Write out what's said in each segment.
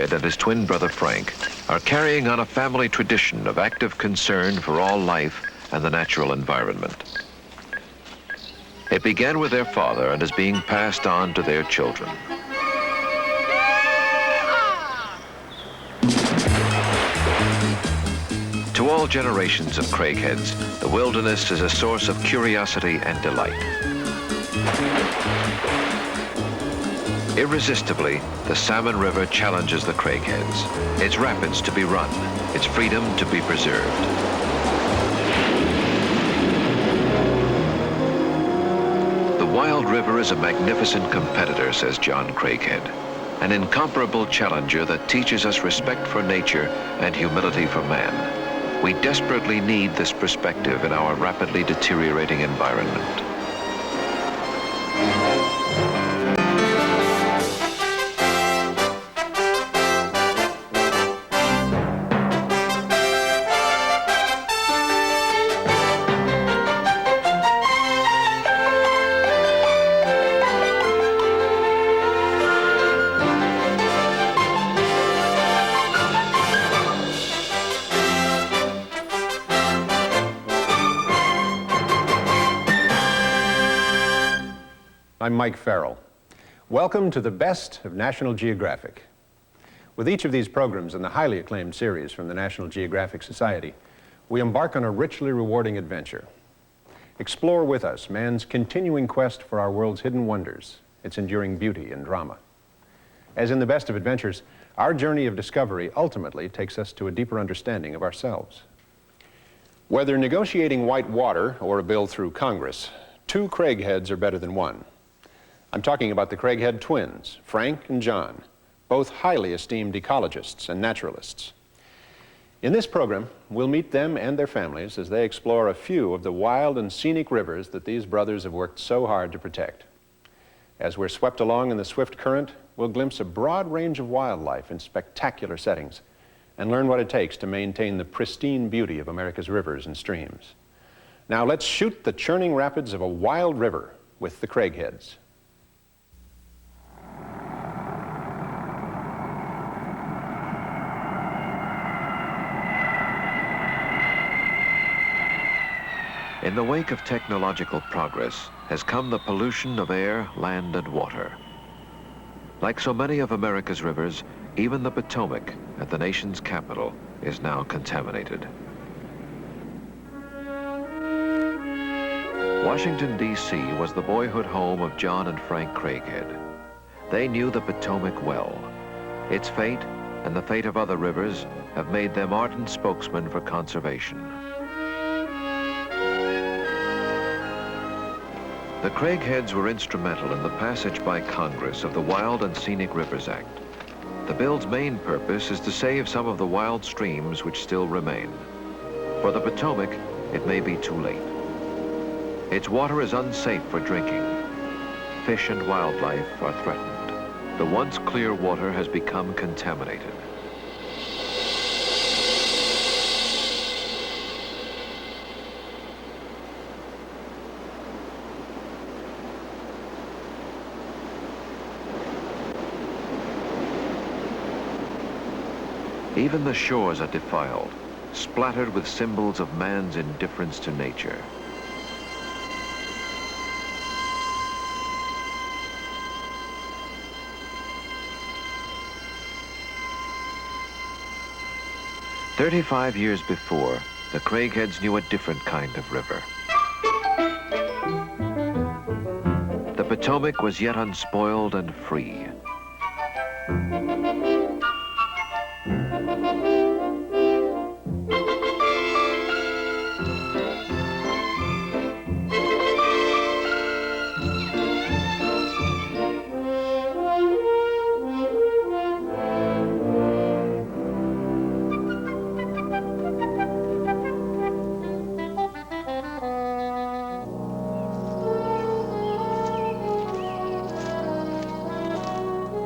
and his twin brother Frank are carrying on a family tradition of active concern for all life and the natural environment. It began with their father and is being passed on to their children. To all generations of Craigheads, the wilderness is a source of curiosity and delight. Irresistibly, the Salmon River challenges the Craigheads. Its rapids to be run, its freedom to be preserved. The wild river is a magnificent competitor, says John Craighead, an incomparable challenger that teaches us respect for nature and humility for man. We desperately need this perspective in our rapidly deteriorating environment. I'm Mike Farrell. Welcome to the best of National Geographic. With each of these programs in the highly acclaimed series from the National Geographic Society, we embark on a richly rewarding adventure. Explore with us man's continuing quest for our world's hidden wonders, its enduring beauty and drama. As in the best of adventures, our journey of discovery ultimately takes us to a deeper understanding of ourselves. Whether negotiating white water or a bill through Congress, two Craigheads are better than one. I'm talking about the Craighead twins, Frank and John, both highly esteemed ecologists and naturalists. In this program, we'll meet them and their families as they explore a few of the wild and scenic rivers that these brothers have worked so hard to protect. As we're swept along in the swift current, we'll glimpse a broad range of wildlife in spectacular settings and learn what it takes to maintain the pristine beauty of America's rivers and streams. Now let's shoot the churning rapids of a wild river with the Craigheads. In the wake of technological progress has come the pollution of air, land, and water. Like so many of America's rivers, even the Potomac, at the nation's capital, is now contaminated. Washington, D.C. was the boyhood home of John and Frank Craighead. They knew the Potomac well. Its fate and the fate of other rivers have made them ardent spokesmen for conservation. The Craigheads were instrumental in the passage by Congress of the Wild and Scenic Rivers Act. The bill's main purpose is to save some of the wild streams which still remain. For the Potomac, it may be too late. Its water is unsafe for drinking. Fish and wildlife are threatened. The once clear water has become contaminated. Even the shores are defiled, splattered with symbols of man's indifference to nature. "35 years before, the Craigheads knew a different kind of river. The Potomac was yet unspoiled and free.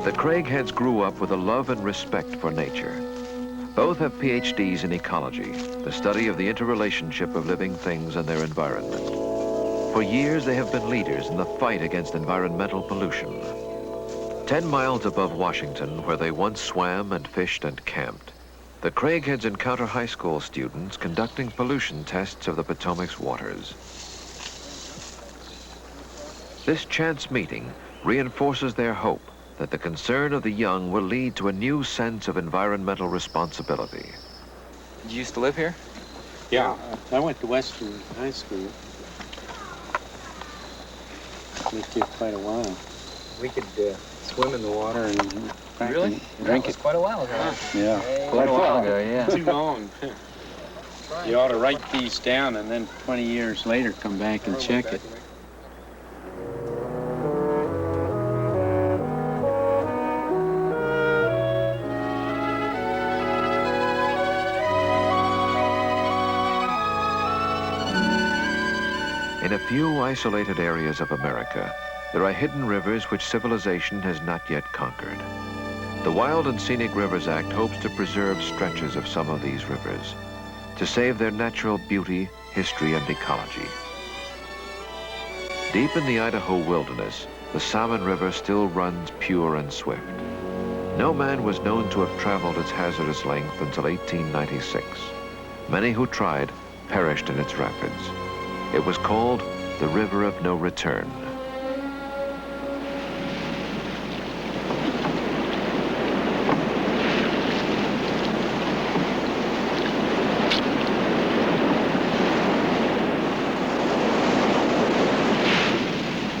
The Craigheads grew up with a love and respect for nature. Both have PhDs in ecology, the study of the interrelationship of living things and their environment. For years, they have been leaders in the fight against environmental pollution. 10 miles above Washington, where they once swam and fished and camped, the Craigheads encounter high school students conducting pollution tests of the Potomac's waters. This chance meeting reinforces their hope that the concern of the young will lead to a new sense of environmental responsibility. Did you used to live here? Yeah, I went to Western High School. Lived here quite a while. We could swim in the water and Really? drink That was it. quite a while ago. Yeah, Quite a while ago, yeah. Too long. You ought to write these down and then 20 years later come back and check it. In a few isolated areas of America, there are hidden rivers which civilization has not yet conquered. The Wild and Scenic Rivers Act hopes to preserve stretches of some of these rivers, to save their natural beauty, history, and ecology. Deep in the Idaho wilderness, the Salmon River still runs pure and swift. No man was known to have traveled its hazardous length until 1896. Many who tried perished in its rapids. It was called the River of No Return.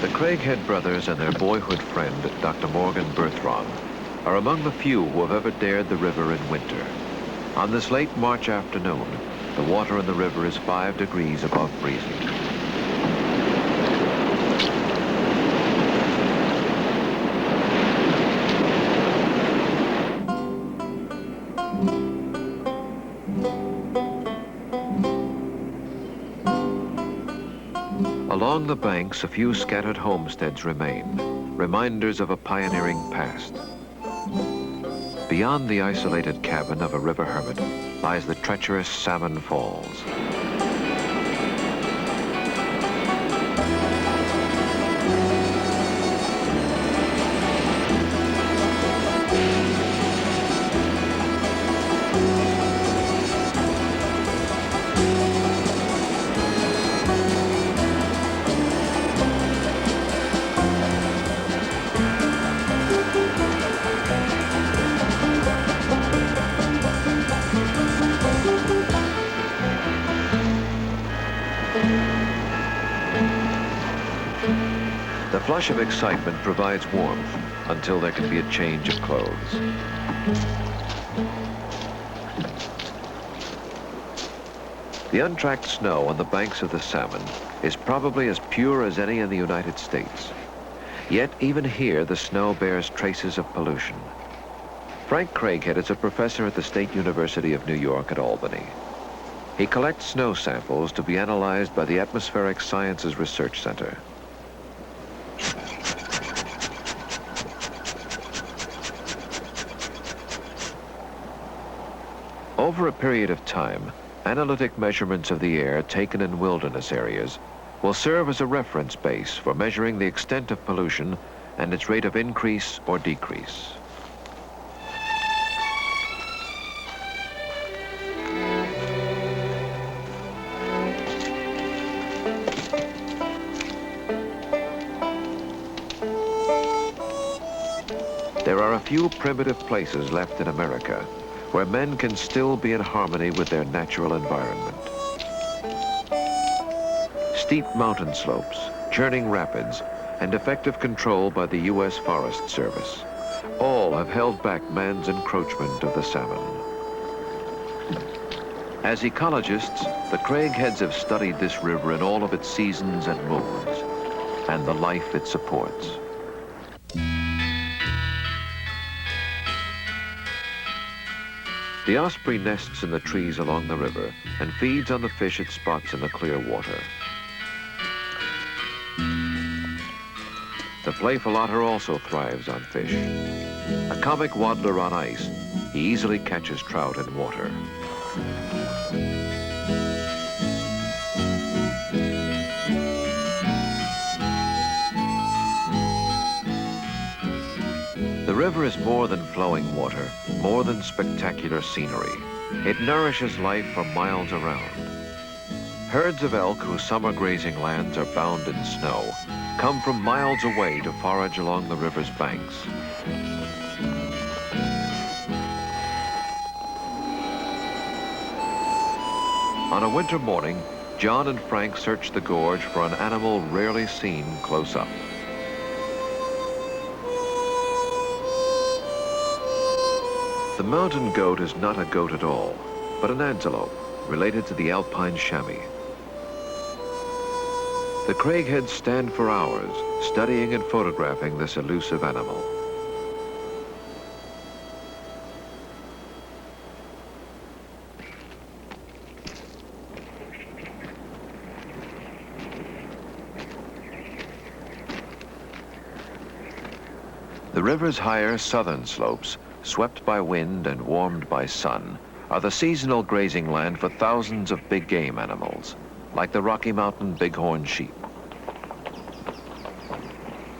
The Craighead brothers and their boyhood friend, Dr. Morgan Berthrong, are among the few who have ever dared the river in winter. On this late March afternoon, the water in the river is 5 degrees above freezing. Along the banks, a few scattered homesteads remain, reminders of a pioneering past. Beyond the isolated cabin of a river hermit lies the treacherous Salmon Falls. The flush of excitement provides warmth until there can be a change of clothes. The untracked snow on the banks of the Salmon is probably as pure as any in the United States. Yet even here, the snow bears traces of pollution. Frank Craighead is a professor at the State University of New York at Albany. He collects snow samples to be analyzed by the Atmospheric Sciences Research Center. Over a period of time, analytic measurements of the air taken in wilderness areas will serve as a reference base for measuring the extent of pollution and its rate of increase or decrease. There are a few primitive places left in America where men can still be in harmony with their natural environment. Steep mountain slopes, churning rapids, and effective control by the U.S. Forest Service all have held back man's encroachment of the salmon. As ecologists, the Craigheads have studied this river in all of its seasons and moods, and the life it supports. The osprey nests in the trees along the river and feeds on the fish it spots in the clear water. The playful otter also thrives on fish. A comic waddler on ice, he easily catches trout in water. The river is more than flowing water, more than spectacular scenery. It nourishes life for miles around. Herds of elk whose summer grazing lands are bound in snow come from miles away to forage along the river's banks. On a winter morning, John and Frank search the gorge for an animal rarely seen close up. The mountain goat is not a goat at all, but an antelope, related to the alpine chamois. The Craigheads stand for hours, studying and photographing this elusive animal. The river's higher southern slopes, swept by wind and warmed by sun, are the seasonal grazing land for thousands of big game animals, like the Rocky Mountain bighorn sheep.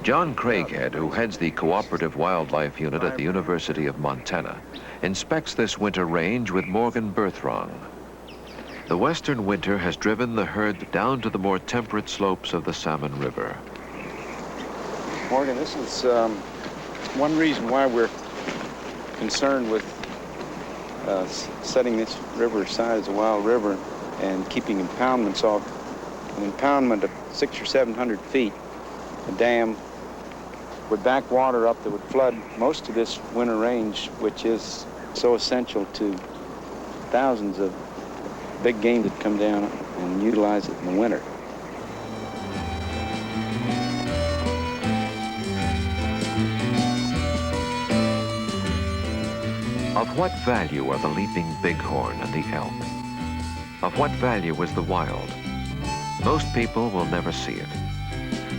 John Craighead, who heads the Cooperative Wildlife Unit at the University of Montana, inspects this winter range with Morgan Berthrong. The western winter has driven the herd down to the more temperate slopes of the Salmon River. Morgan, this is one reason why we're concerned with setting this river aside as a wild river and keeping impoundments off. An impoundment of 600 or 700 feet, a dam would back water up that would flood most of this winter range, which is so essential to thousands of big game that come down and utilize it in the winter. Of what value are the leaping bighorn and the elk? Of what value is the wild? Most people will never see it.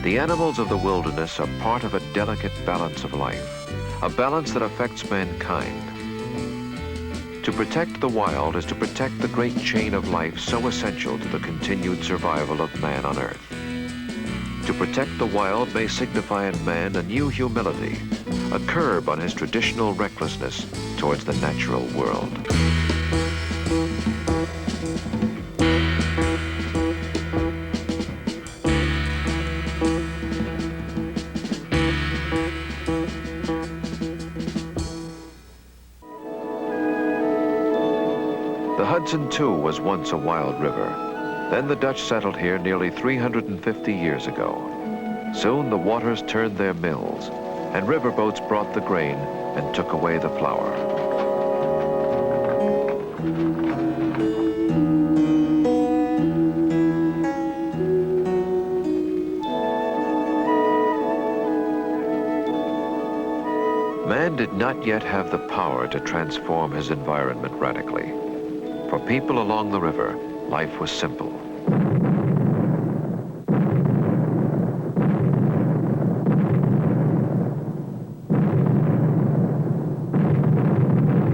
The animals of the wilderness are part of a delicate balance of life, a balance that affects mankind. To protect the wild is to protect the great chain of life so essential to the continued survival of man on Earth. To protect the wild may signify in man a new humility, a curb on his traditional recklessness towards the natural world. The Hudson, too, was once a wild river. Then the Dutch settled here nearly 350 years ago. Soon the waters turned their mills, and riverboats brought the grain and took away the flour. Man did not yet have the power to transform his environment radically. For people along the river, life was simple.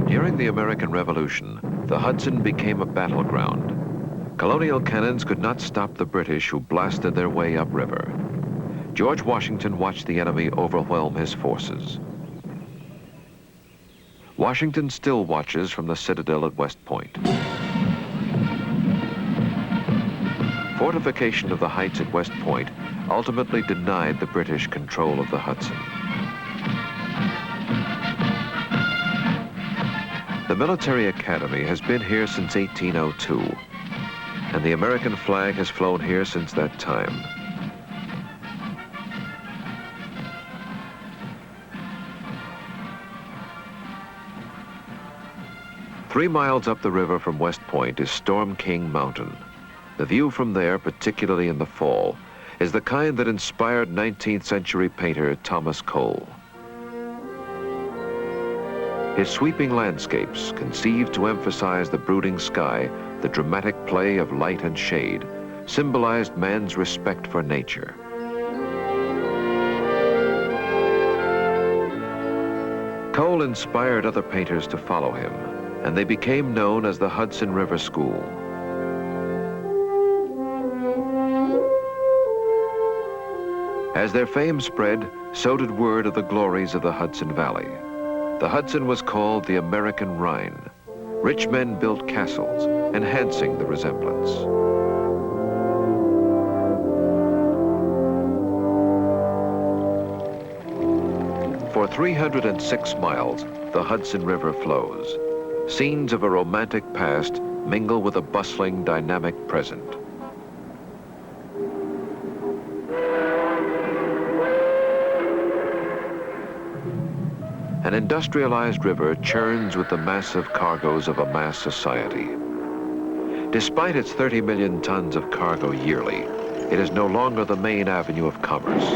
During the American Revolution, the Hudson became a battleground. Colonial cannons could not stop the British who blasted their way upriver. George Washington watched the enemy overwhelm his forces. Washington still watches from the citadel at West Point. Fortification of the heights at West Point ultimately denied the British control of the Hudson. The military academy has been here since 1802, and the American flag has flown here since that time. Three miles up the river from West Point is Storm King Mountain. The view from there, particularly in the fall, is the kind that inspired 19th century painter Thomas Cole. His sweeping landscapes, conceived to emphasize the brooding sky, the dramatic play of light and shade, symbolized man's respect for nature. Cole inspired other painters to follow him, and they became known as the Hudson River School. As their fame spread, so did word of the glories of the Hudson Valley. The Hudson was called the American Rhine. Rich men built castles, enhancing the resemblance. For 306 miles, the Hudson River flows. Scenes of a romantic past mingle with a bustling, dynamic present. An industrialized river churns with the massive cargoes of a mass society. Despite its 30 million tons of cargo yearly, it is no longer the main avenue of commerce.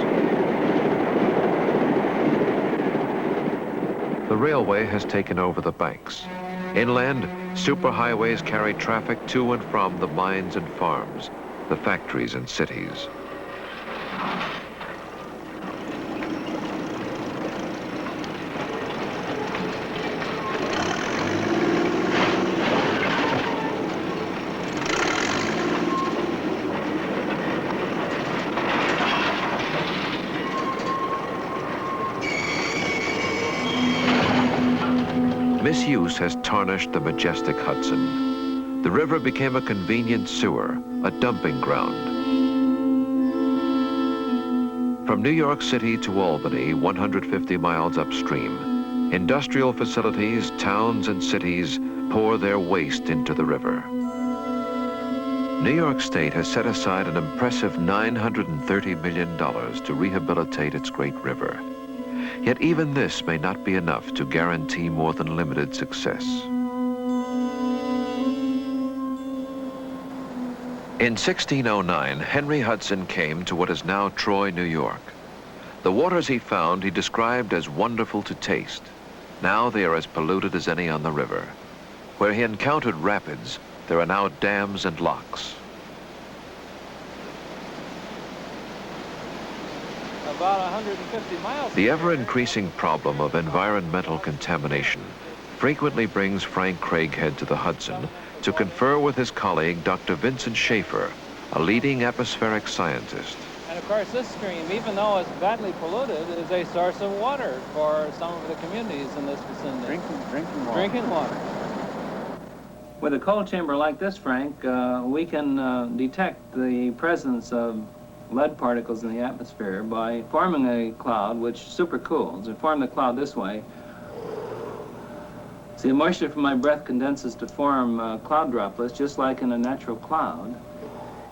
The railway has taken over the banks. Inland, superhighways carry traffic to and from the mines and farms, the factories and cities. Misuse has tarnished the majestic Hudson. The river became a convenient sewer, a dumping ground. From New York City to Albany, 150 miles upstream, industrial facilities, towns, and cities pour their waste into the river. New York State has set aside an impressive $930 million to rehabilitate its great river. Yet even this may not be enough to guarantee more than limited success. In 1609, Henry Hudson came to what is now Troy, New York. The waters he found he described as wonderful to taste. Now they are as polluted as any on the river. Where he encountered rapids, there are now dams and locks. About 150 miles. The ever-increasing problem of environmental contamination frequently brings Frank Craighead to the Hudson to confer with his colleague, Dr. Vincent Schaefer, a leading atmospheric scientist. And of course, this stream, even though it's badly polluted, is a source of water for some of the communities in this vicinity. Drinking water. Drinking water. With a cold chamber like this, Frank, we can detect the presence of lead particles in the atmosphere by forming a cloud which supercools. And form the cloud this way. See, the moisture from my breath condenses to form cloud droplets, just like in a natural cloud.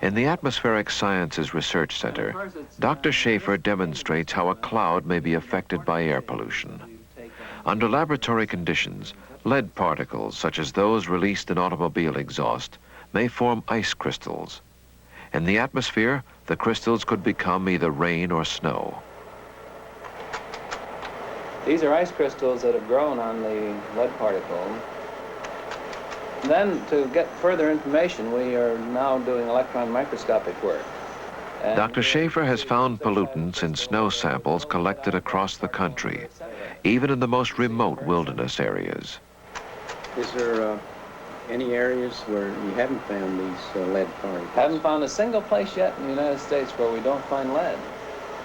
In the Atmospheric Sciences Research Center, Dr. Schaefer demonstrates how a cloud may be affected by air pollution. Under laboratory conditions, lead particles, such as those released in automobile exhaust, may form ice crystals. In the atmosphere, the crystals could become either rain or snow. These are ice crystals that have grown on the lead particle. Then, to get further information, we are now doing electron microscopic work. And Dr. Schaefer has found pollutants in snow samples collected across the country, even in the most remote wilderness areas. Is there any areas where you haven't found these lead particles? Haven't found a single place yet in the United States where we don't find lead.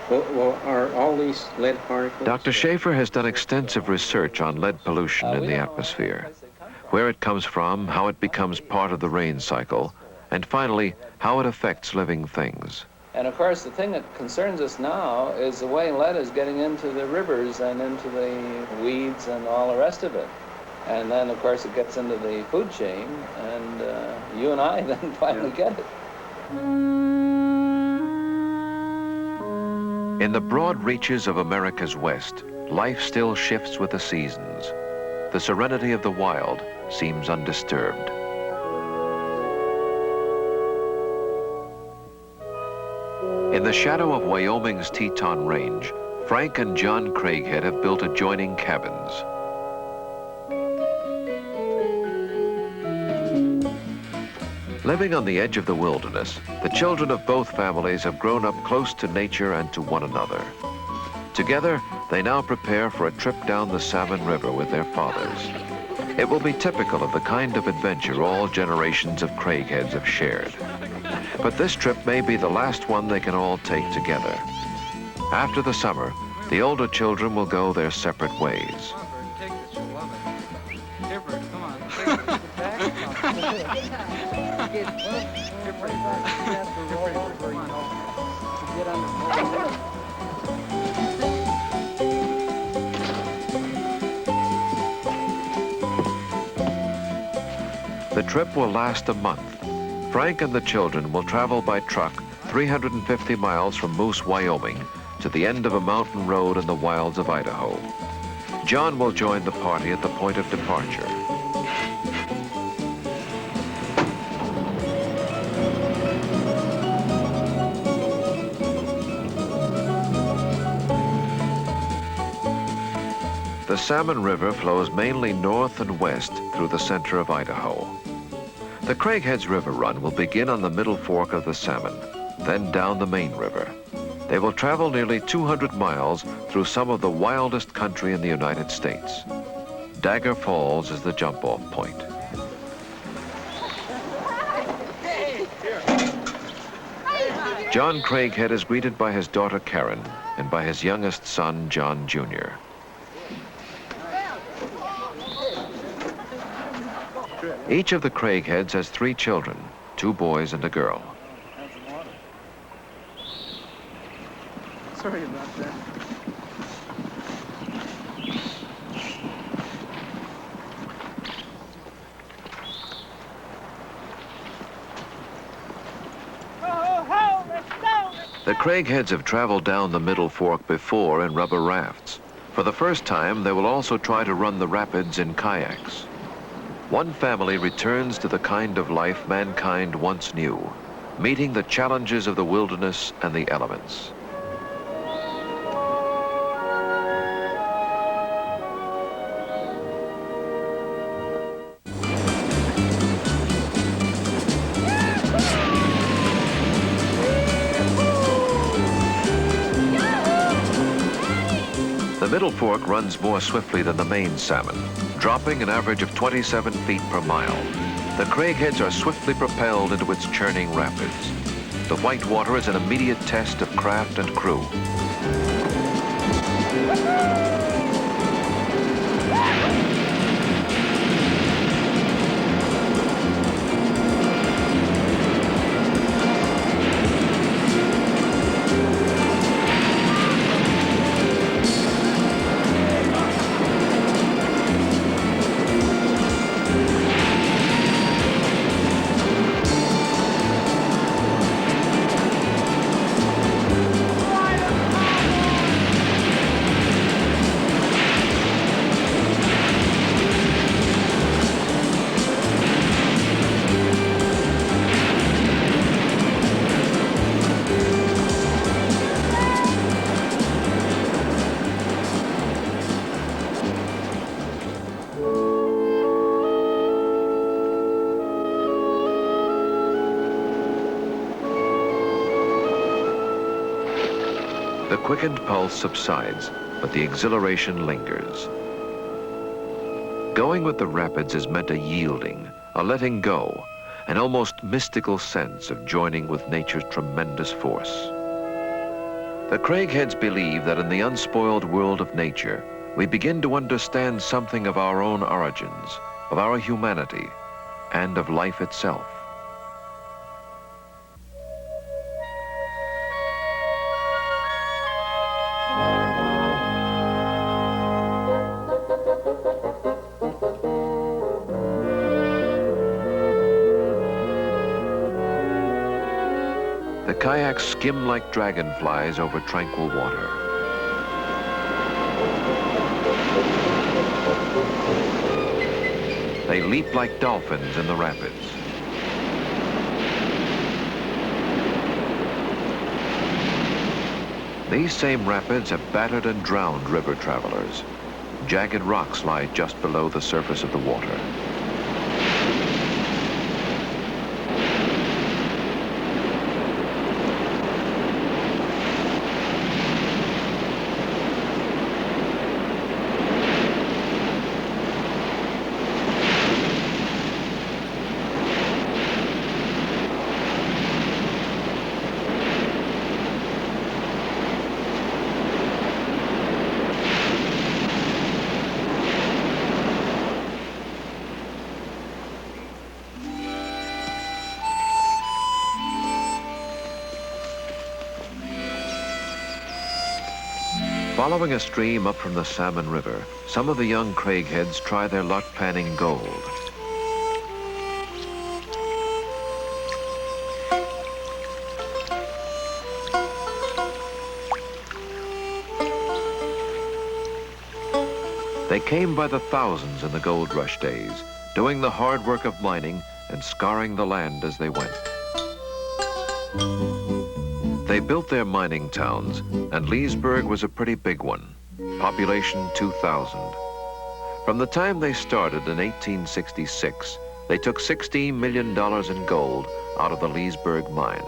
Well, are all these lead particles? Dr. Schaefer has done extensive research on lead pollution in We the don't know atmosphere, what place they come from. where it comes from, how it becomes part of the rain cycle, and finally, how it affects living things. And of course, the thing that concerns us now is the way lead is getting into the rivers and into the weeds and all the rest of it. And then, of course, it gets into the food chain, and you and I then finally get it. In the broad reaches of America's West, life still shifts with the seasons. The serenity of the wild seems undisturbed. In the shadow of Wyoming's Teton Range, Frank and John Craighead have built adjoining cabins. Living on the edge of the wilderness, the children of both families have grown up close to nature and to one another. Together, they now prepare for a trip down the Salmon River with their fathers. It will be typical of the kind of adventure all generations of Craigheads have shared. But this trip may be the last one they can all take together. After the summer, The older children will go their separate ways. Take this, you'll love it. Here, Bert, come on. Take it back. The trip will last a month. Frank and the children will travel by truck 350 miles from Moose, Wyoming, to the end of a mountain road in the wilds of Idaho. John will join the party at the point of departure. The Salmon River flows mainly north and west through the center of Idaho. The Craighead's river run will begin on the Middle Fork of the Salmon, then down the main river. They will travel nearly 200 miles through some of the wildest country in the United States. Dagger Falls is the jump-off point. John Craighead is greeted by his daughter Karen and by his youngest son, John Jr. Each of the Craigheads has 3 children, 2 boys and a girl. Sorry about that. The Craigheads have traveled down the Middle Fork before in rubber rafts. For the first time, they will also try to run the rapids in kayaks. One family returns to the kind of life mankind once knew, meeting the challenges of the wilderness and the elements. The Middle Fork runs more swiftly than the main salmon, dropping an average of 27 feet per mile. The Craigheads are swiftly propelled into its churning rapids. The white water is an immediate test of craft and crew. The quickened pulse subsides, but the exhilaration lingers. Going with the rapids is meant a yielding, a letting go, an almost mystical sense of joining with nature's tremendous force. The Craigheads believe that in the unspoiled world of nature, we begin to understand something of our own origins, of our humanity, and of life itself. The kayaks skim like dragonflies over tranquil water. They leap like dolphins in the rapids. These same rapids have battered and drowned river travelers. Jagged rocks lie just below the surface of the water. Following a stream up from the Salmon River, some of the young Craigheads try their luck panning gold. They came by the thousands in the gold rush days, doing the hard work of mining and scarring the land as they went. They built their mining towns, and Leesburg was a pretty big one, population 2,000. From the time they started in 1866, they took $16 million in gold out of the Leesburg mine.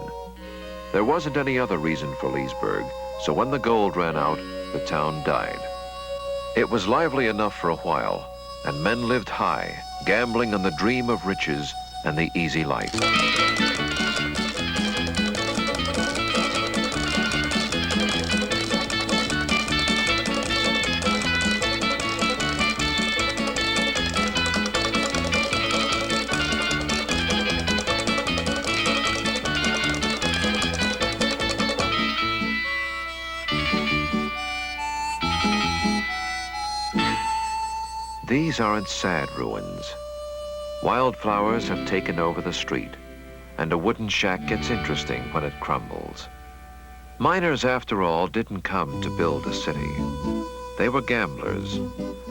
There wasn't any other reason for Leesburg, so when the gold ran out, the town died. It was lively enough for a while, and men lived high, gambling on the dream of riches and the easy life. These aren't sad ruins. Wildflowers have taken over the street, and a wooden shack gets interesting when it crumbles. Miners, after all, didn't come to build a city. They were gamblers,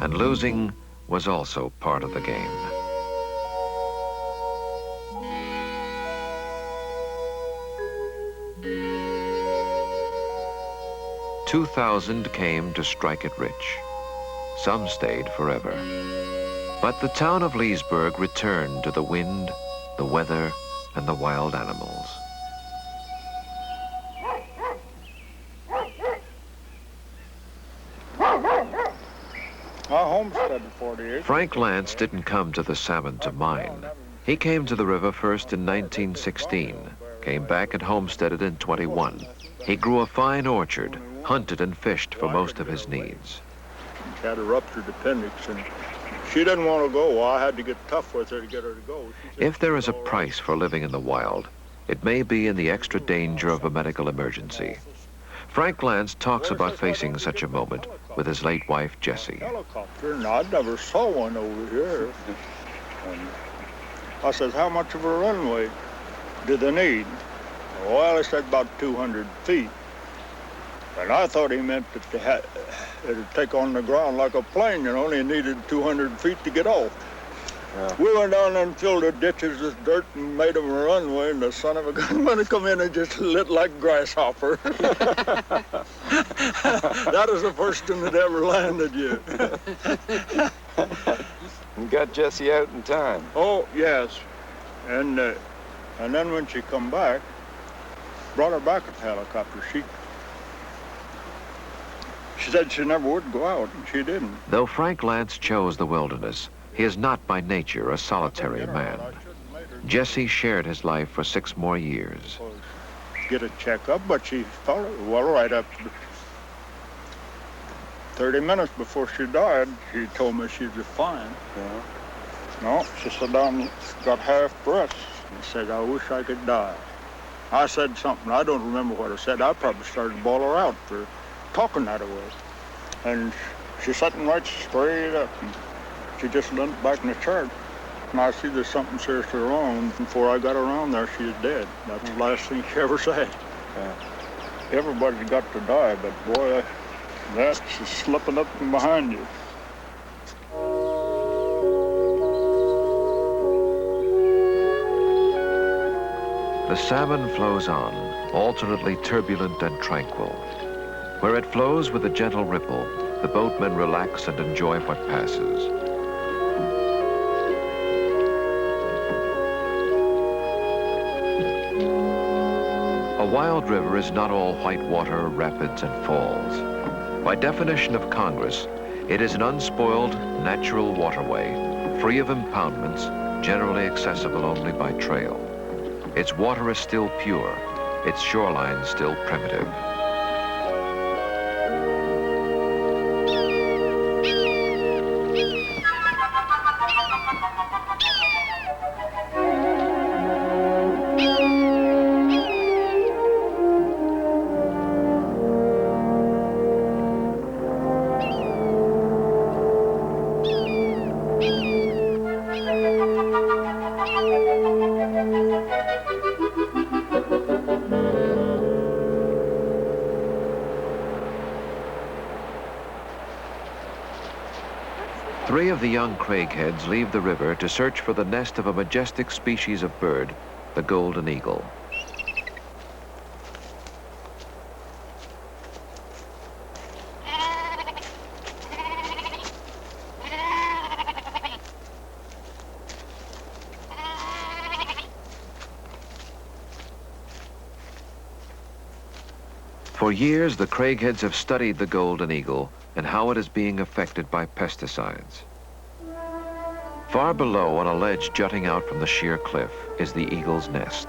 and losing was also part of the game. "2,000 came to strike it rich. Some stayed forever. But the town of Leesburg returned to the wind, the weather, and the wild animals." I homesteaded 40 years. Frank Lance didn't come to the Salmon to mine. He came to the river first in 1916, came back and homesteaded in 21. He grew a fine orchard, hunted and fished for most of his needs. She had a ruptured appendix, and she didn't want to go. I had to get tough with her to get her to go. If there is a price for living in the wild, it may be in the extra danger of a medical emergency. Frank Lance talks about facing such a moment with his late wife, Jessie. Helicopter, and I never saw one over here. And I said, "How much of a runway do they need?" Well, he said about 200 feet. And I thought he meant that it'd take on the ground like a plane, you know, and he needed 200 feet to get off. Yeah. We went down there and filled the ditches with dirt and made them a runway, and the son of a gun when he come in and just lit like grasshopper. That was the first one that ever landed you. And got Jessie out in time. Oh, yes. And then when she come back, brought her back with the helicopter. She said she never would go out, and she didn't. Though Frank Lance chose the wilderness, he is not by nature a solitary man. Jessie shared his life for 6 more years. Get a checkup, but she followed well right up to 30 minutes before she died. She told me she was fine. Yeah. No, she said, "I got half breath." She said, "I wish I could die." I said something, I don't remember what I said. I probably started to bawl her out for talking that way. And she's sitting right straight up. And she just leaned back in the chair. And I see there's something seriously wrong. And before I got around there, she was dead. That's the last thing she ever said. Yeah. Everybody's got to die, but boy, that's slipping up from behind you. The Salmon flows on, alternately turbulent and tranquil. Where it flows with a gentle ripple, the boatmen relax and enjoy what passes. A wild river is not all white water, rapids, and falls. By definition of Congress, it is an unspoiled, natural waterway, free of impoundments, generally accessible only by trail. Its water is still pure, its shoreline still primitive. 3 of the young craigheads leave the river to search for the nest of a majestic species of bird, the golden eagle. For years, the craigheads have studied the golden eagle and how it is being affected by pesticides. Far below, on a ledge jutting out from the sheer cliff, is the eagle's nest.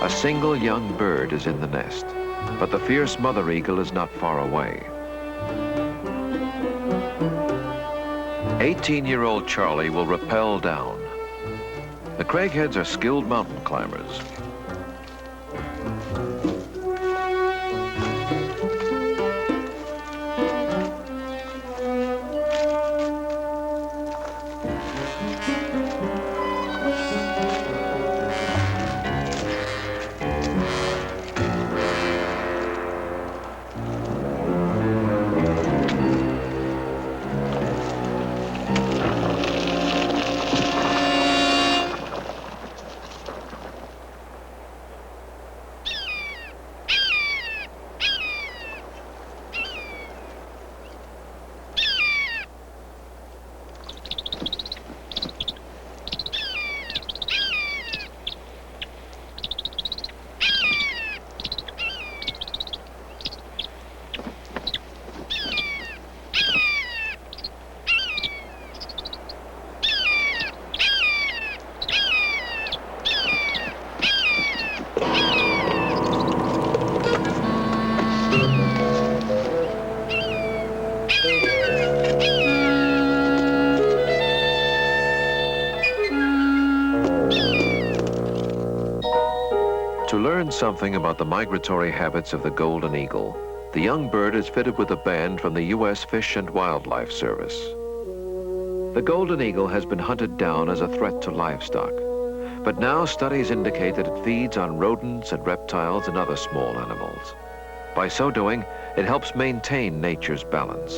A single young bird is in the nest, but the fierce mother eagle is not far away. 18-year-old Charlie will rappel down. The craigheads are skilled mountain climbers. To learn something about the migratory habits of the golden eagle, the young bird is fitted with a band from the U.S. Fish and Wildlife Service. The golden eagle has been hunted down as a threat to livestock, but now studies indicate that it feeds on rodents and reptiles and other small animals. By so doing, it helps maintain nature's balance.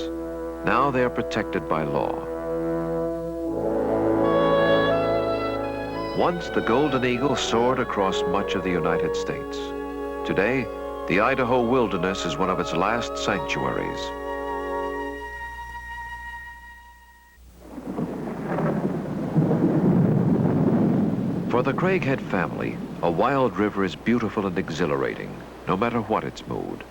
Now they are protected by law. Once the golden eagle soared across much of the United States. Today, the Idaho wilderness is one of its last sanctuaries. For the Craighead family, a wild river is beautiful and exhilarating, no matter what its mood.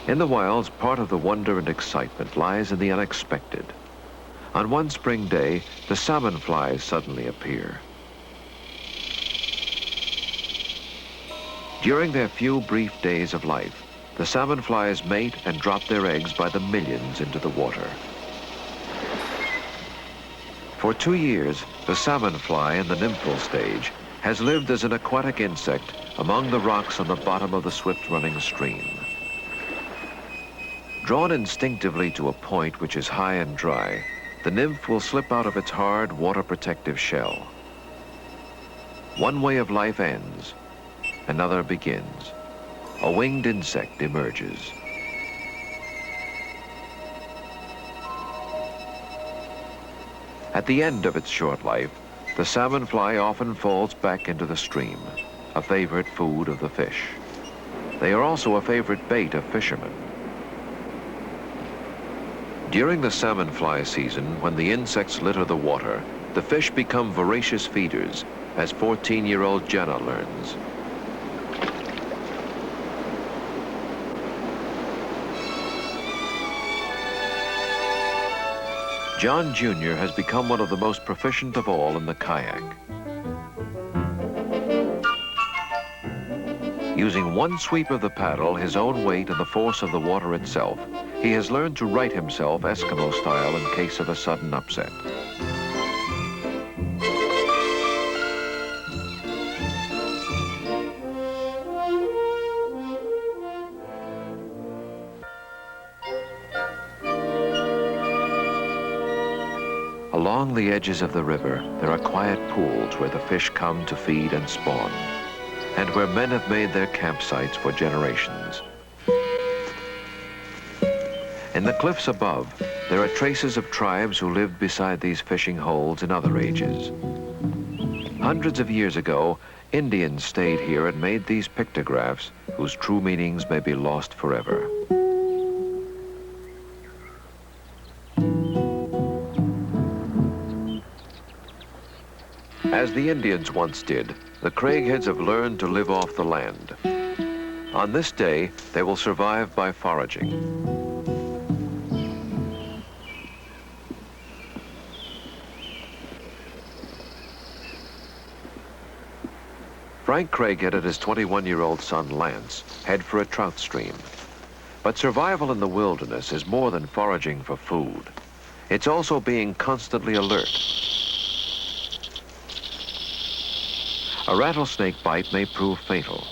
In the wilds, part of the wonder and excitement lies in the unexpected. On one spring day, the salmon flies suddenly appear. During their few brief days of life, the salmon flies mate and drop their eggs by the millions into the water. For 2 years, the salmon fly in the nymphal stage has lived as an aquatic insect among the rocks on the bottom of the swift-running stream. Drawn instinctively to a point which is high and dry, the nymph will slip out of its hard, water-protective shell. One way of life ends, another begins. A winged insect emerges. At the end of its short life, the salmon fly often falls back into the stream, a favorite food of the fish. They are also a favorite bait of fishermen. During the salmon fly season, when the insects litter the water, the fish become voracious feeders, as 14-year-old Jenna learns. John Jr. has become one of the most proficient of all in the kayak. Using one sweep of the paddle, his own weight, and the force of the water itself, he has learned to right himself Eskimo style in case of a sudden upset. Along the edges of the river, there are quiet pools where the fish come to feed and spawn, and where men have made their campsites for generations. In the cliffs above, there are traces of tribes who lived beside these fishing holes in other ages. Hundreds of years ago, Indians stayed here and made these pictographs whose true meanings may be lost forever. As the Indians once did, the Craigheads have learned to live off the land. On this day, they will survive by foraging. Frank Craighead and his 21-year-old son, Lance, head for a trout stream. But survival in the wilderness is more than foraging for food. It's also being constantly alert. A rattlesnake bite may prove fatal.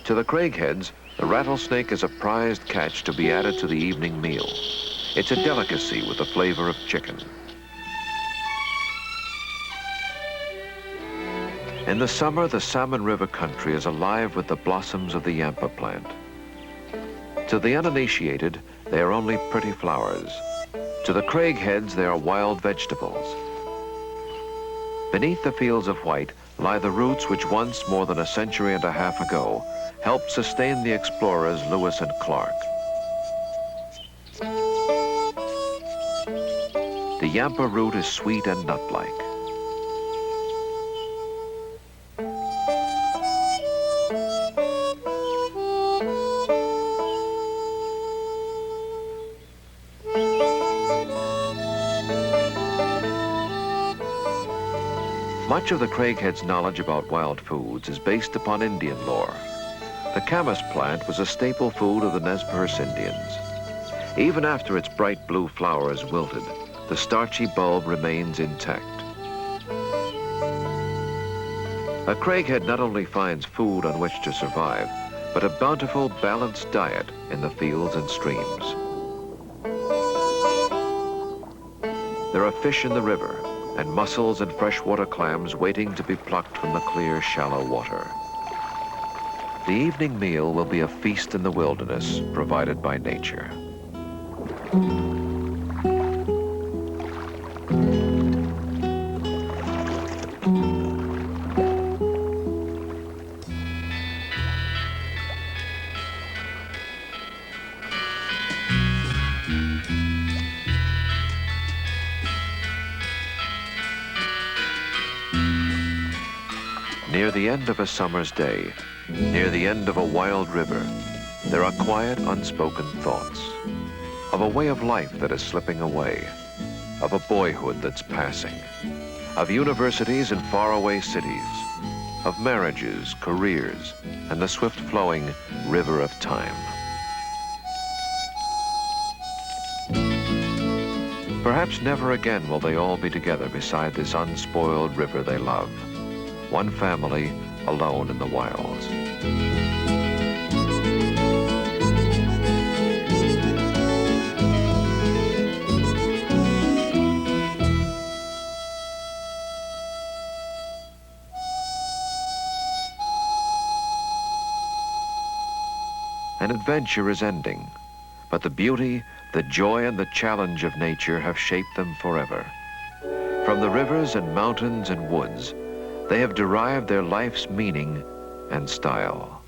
To the Craigheads, the rattlesnake is a prized catch to be added to the evening meal. It's a delicacy with the flavor of chicken. In the summer, the Salmon River country is alive with the blossoms of the yampa plant. To the uninitiated, they are only pretty flowers. To the Craigheads, they are wild vegetables. Beneath the fields of white lie the roots which once, more than a century and a half ago, helped sustain the explorers Lewis and Clark. The yampa root is sweet and nut-like. Much of the Craigheads' knowledge about wild foods is based upon Indian lore. The camas plant was a staple food of the Nez Perce Indians. Even after its bright blue flowers wilted, the starchy bulb remains intact. A Craighead not only finds food on which to survive, but a bountiful, balanced diet in the fields and streams. There are fish in the river, and mussels and freshwater clams waiting to be plucked from the clear, shallow water. The evening meal will be a feast in the wilderness provided by nature. Near the end of a summer's day, near the end of a wild river, there are quiet, unspoken thoughts of a way of life that is slipping away, of a boyhood that's passing, of universities in faraway cities, of marriages, careers, and the swift-flowing river of time. Perhaps never again will they all be together beside this unspoiled river they love. One family alone in the wilds. adventure is ending, but the beauty, the joy, and the challenge of nature have shaped them forever. From the rivers and mountains and woods, they have derived their life's meaning and style.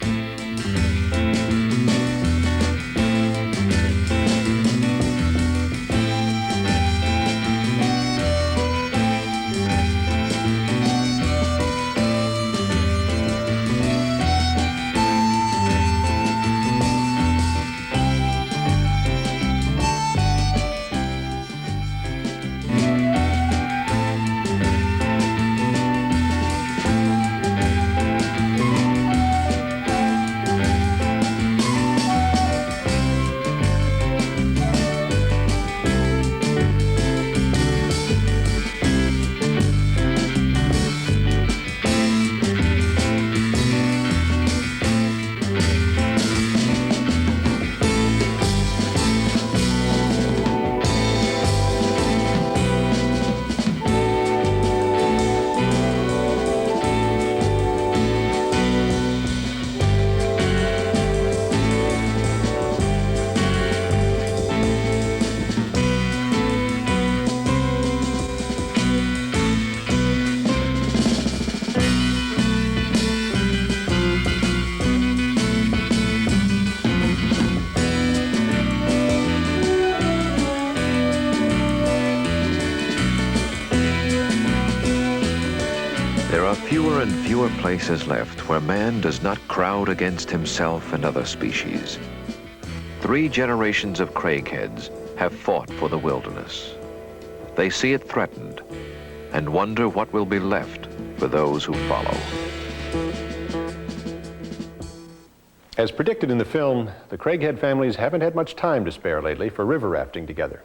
There are fewer and fewer places left where man does not crowd against himself and other species. 3 generations of Craigheads have fought for the wilderness. They see it threatened and wonder what will be left for those who follow. As predicted in the film, the Craighead families haven't had much time to spare lately for river rafting together.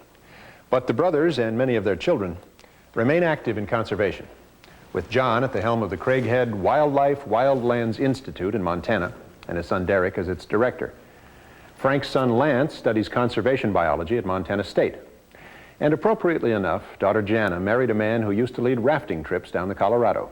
But the brothers and many of their children remain active in conservation, with John at the helm of the Craighead Wildlife Wildlands Institute in Montana and his son Derek as its director. Frank's son Lance studies conservation biology at Montana State. And appropriately enough, daughter Jana married a man who used to lead rafting trips down the Colorado.